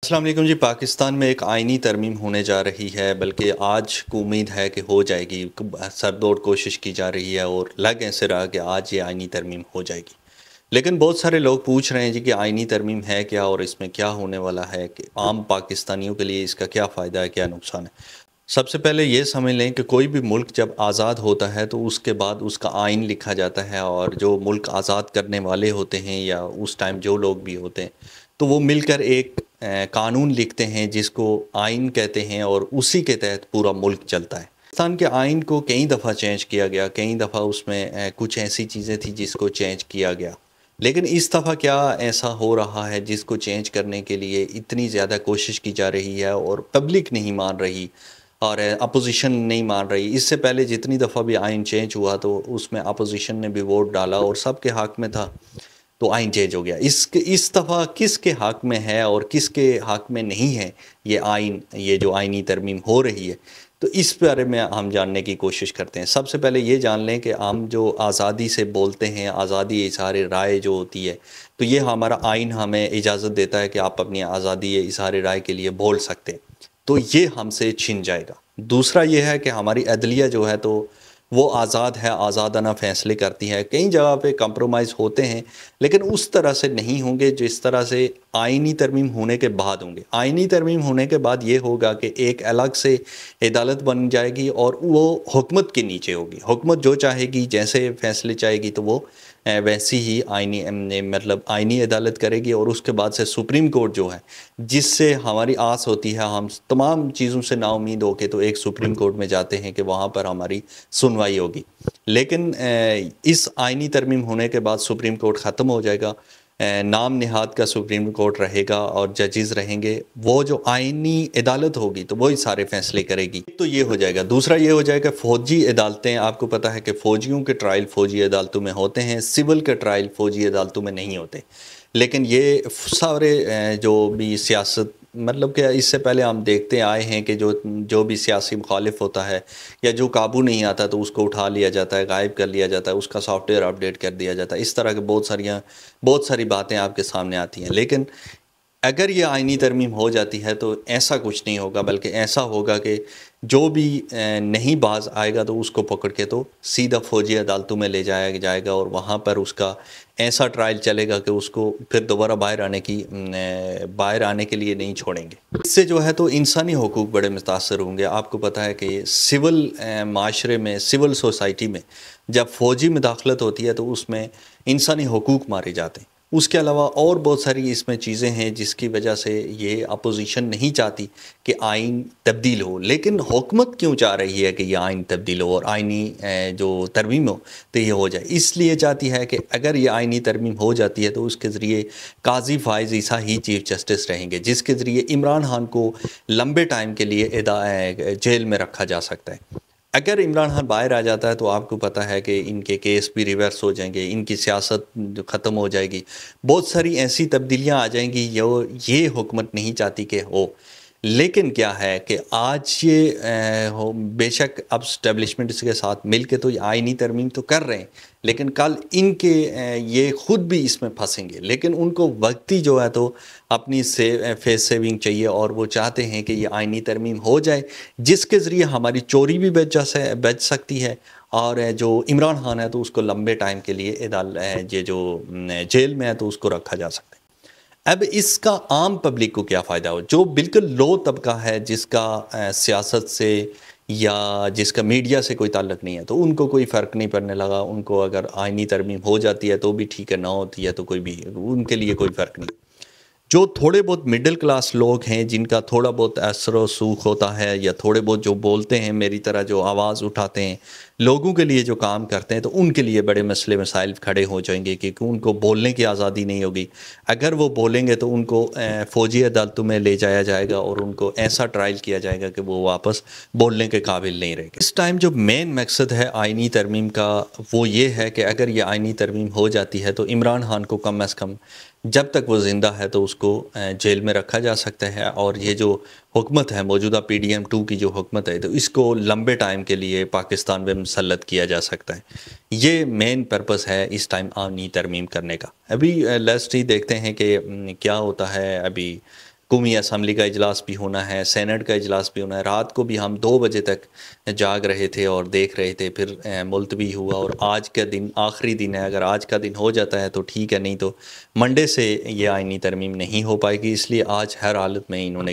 अस्सलाम वालेकुम जी। पाकिस्तान में एक आइनी तरमीम होने जा रही है, बल्कि आज को उम्मीद है कि हो जाएगी। सरदौड़ कोशिश की जा रही है और लग ऐसे रहा कि आज ये आइनी तरमीम हो जाएगी। लेकिन बहुत सारे लोग पूछ रहे हैं जी कि आइनी तरमीम है क्या और इसमें क्या होने वाला है, कि आम पाकिस्तानियों के लिए इसका क्या फ़ायदा है, क्या नुकसान है। सबसे पहले ये समझ लें कि कोई भी मुल्क जब आज़ाद होता है तो उसके बाद उसका आइन लिखा जाता है, और जो मुल्क आज़ाद करने वाले होते हैं या उस टाइम जो लोग भी होते हैं, तो वो मिलकर एक कानून लिखते हैं जिसको आइन कहते हैं, और उसी के तहत पूरा मुल्क चलता है। पाकिस्तान के आइन को कई दफ़ा चेंज किया गया, कई दफ़ा उसमें कुछ ऐसी चीज़ें थी जिसको चेंज किया गया। लेकिन इस दफ़ा क्या ऐसा हो रहा है जिसको चेंज करने के लिए इतनी ज़्यादा कोशिश की जा रही है और पब्लिक नहीं मान रही और अपोज़िशन नहीं मान रही। इससे पहले जितनी दफ़ा भी आइन चेंज हुआ तो उसमें अपोज़िशन ने भी वोट डाला और सबके हक़ में था, तो आइन चेंज हो गया। इस दफ़ा किसके हक़ में है और किसके हक़ में नहीं है ये आइन, ये जो आइनी तरमीम हो रही है, तो इस बारे में हम जानने की कोशिश करते हैं। सबसे पहले ये जान लें कि हम जो आज़ादी से बोलते हैं, आज़ादी इज़हार राय जो होती है, तो ये हमारा आइन हमें इजाज़त देता है कि आप अपनी आज़ादी इज़हार राय के लिए बोल सकते हैं। तो ये हमसे छिन जाएगा। दूसरा ये है कि हमारी अदलिया जो है तो वो आज़ाद है, आज़ादाना फ़ैसले करती है। कई जगह पे कंप्रोमाइज़ होते हैं, लेकिन उस तरह से नहीं होंगे जिस तरह से आइनी तरमीम होने के बाद होंगे। आइनी तरमीम होने के बाद ये होगा कि एक अलग से अदालत बन जाएगी और वो हुकूमत के नीचे होगी। हुकूमत जो चाहेगी, जैसे फ़ैसले चाहेगी, तो वो वैसी ही मतलब आइनी अदालत करेगी। और उसके बाद से सुप्रीम कोर्ट जो है, जिससे हमारी आस होती है, हम तमाम चीज़ों से नाउम्मीद होके तो एक सुप्रीम कोर्ट में जाते हैं कि वहाँ पर हमारी सुनवाई होगी। लेकिन इस आइनी तरमीम होने के बाद सुप्रीम कोर्ट ख़त्म हो जाएगा। नाम निहाद का सुप्रीम कोर्ट रहेगा और जजेस रहेंगे। वो जो आइनी अदालत होगी तो वही सारे फ़ैसले करेगी। तो ये हो जाएगा। दूसरा ये हो जाएगा फ़ौजी अदालतें। आपको पता है कि फ़ौजियों के ट्रायल फ़ौजी अदालतों में होते हैं, सिविल के ट्रायल फ़ौजी अदालतों में नहीं होते। लेकिन ये सारे जो भी सियासत, मतलब कि इससे पहले हम देखते आए हैं कि जो जो भी सियासी मुखालिफ होता है या जो काबू नहीं आता तो उसको उठा लिया जाता है, गायब कर लिया जाता है, उसका सॉफ्टवेयर अपडेट कर दिया जाता है। इस तरह के बहुत सारी बातें आपके सामने आती हैं। लेकिन अगर ये आइनी तरमीम हो जाती है तो ऐसा कुछ नहीं होगा, बल्कि ऐसा होगा कि जो भी नहीं बाज आएगा तो उसको पकड़ के तो सीधा फ़ौजी अदालतों में ले जाया जाएगा, और वहाँ पर उसका ऐसा ट्रायल चलेगा कि उसको फिर दोबारा बाहर आने के लिए नहीं छोड़ेंगे। इससे जो है तो इंसानी हकूक़ बड़े मुतासर होंगे। आपको पता है कि सिविल माशरे में, सिविल सोसाइटी में जब फ़ौजी मुदाखलत होती है तो उसमें इंसानी हकूक़ मारे जाते हैं। उसके अलावा और बहुत सारी इसमें चीज़ें हैं जिसकी वजह से ये अपोज़िशन नहीं चाहती कि आइन तब्दील हो। लेकिन हुकूमत क्यों चाह रही है कि ये आइन तब्दील हो और आइनी जो तरमीम हो तो ये हो जाए? इसलिए चाहती है कि अगर ये आइनी तरमीम हो जाती है तो उसके ज़रिए काज़ी फ़ाइज़ ईसा ही चीफ़ जस्टिस रहेंगे, जिसके ज़रिए इमरान खान को लंबे टाइम के लिए जेल में रखा जा सकता है। अगर इमरान खान बाहर आ जाता है तो आपको पता है कि इनके केस भी रिवर्स हो जाएंगे, इनकी सियासत ख़त्म हो जाएगी, बहुत सारी ऐसी तब्दीलियां आ जाएंगी जो ये हुकूमत नहीं चाहती कि हो। लेकिन क्या है कि आज ये बेशक अब स्टैब्लिशमेंट के साथ मिल के तो ये आइनी तरमीम तो कर रहे हैं, लेकिन कल इनके ये खुद भी इसमें फंसेंगे। लेकिन उनको वक्ती जो है तो अपनी फेस सेविंग चाहिए, और वो चाहते हैं कि ये आइनी तरमीम हो जाए जिसके ज़रिए हमारी चोरी भी बच सकती है, और जो इमरान खान है तो उसको लंबे टाइम के लिए ये जो जेल में है तो उसको रखा जा सकता है। अब इसका आम पब्लिक को क्या फ़ायदा हो, जो बिल्कुल लो तबका है, जिसका सियासत से या जिसका मीडिया से कोई ताल्लुक़ नहीं है, तो उनको कोई फ़र्क नहीं पड़ने लगा। उनको अगर आइनी तरमीम हो जाती है तो भी ठीक है, ना होती है तो कोई भी, उनके लिए कोई फ़र्क नहीं। जो थोड़े बहुत मिडिल क्लास लोग हैं, जिनका थोड़ा बहुत असर व सूख होता है, या थोड़े बहुत जो बोलते हैं मेरी तरह, जो आवाज़ उठाते हैं, लोगों के लिए जो काम करते हैं, तो उनके लिए बड़े मसले मसाइल खड़े हो जाएंगे, क्योंकि उनको बोलने की आज़ादी नहीं होगी। अगर वो बोलेंगे तो उनको फ़ौजी अदालतों में ले जाया जाएगा और उनको ऐसा ट्रायल किया जाएगा कि वो वापस बोलने के काबिल नहीं रहेंगे। इस टाइम जो मेन मकसद है आइनी तरमीम का, वो ये है कि अगर ये आइनी तरमीम हो जाती है तो इमरान खान को कम अज़ कम जब तक वो ज़िंदा है तो उसको जेल में रखा जा सकता है, और ये जो हुकूमत है, मौजूदा PDM-2 की जो हुकूमत है, तो इसको लंबे टाइम के लिए पाकिस्तान में मुसल्लत किया जा सकता है। ये मेन पर्पस है इस टाइम आइनी तरमीम करने का। अभी लेट्स सी देखते हैं कि क्या होता है। अभी कौमी असम्बली का इजलास भी होना है, सेनेट का इजलास भी होना है। रात को भी हम 2 बजे तक जाग रहे थे और देख रहे थे, फिर मुलतवी हुआ और आज का दिन आखिरी दिन है। अगर आज का दिन हो जाता है तो ठीक है, नहीं तो मंडे से ये आईनी तरमीम नहीं हो पाएगी। इसलिए आज हर हालत में इन्होंने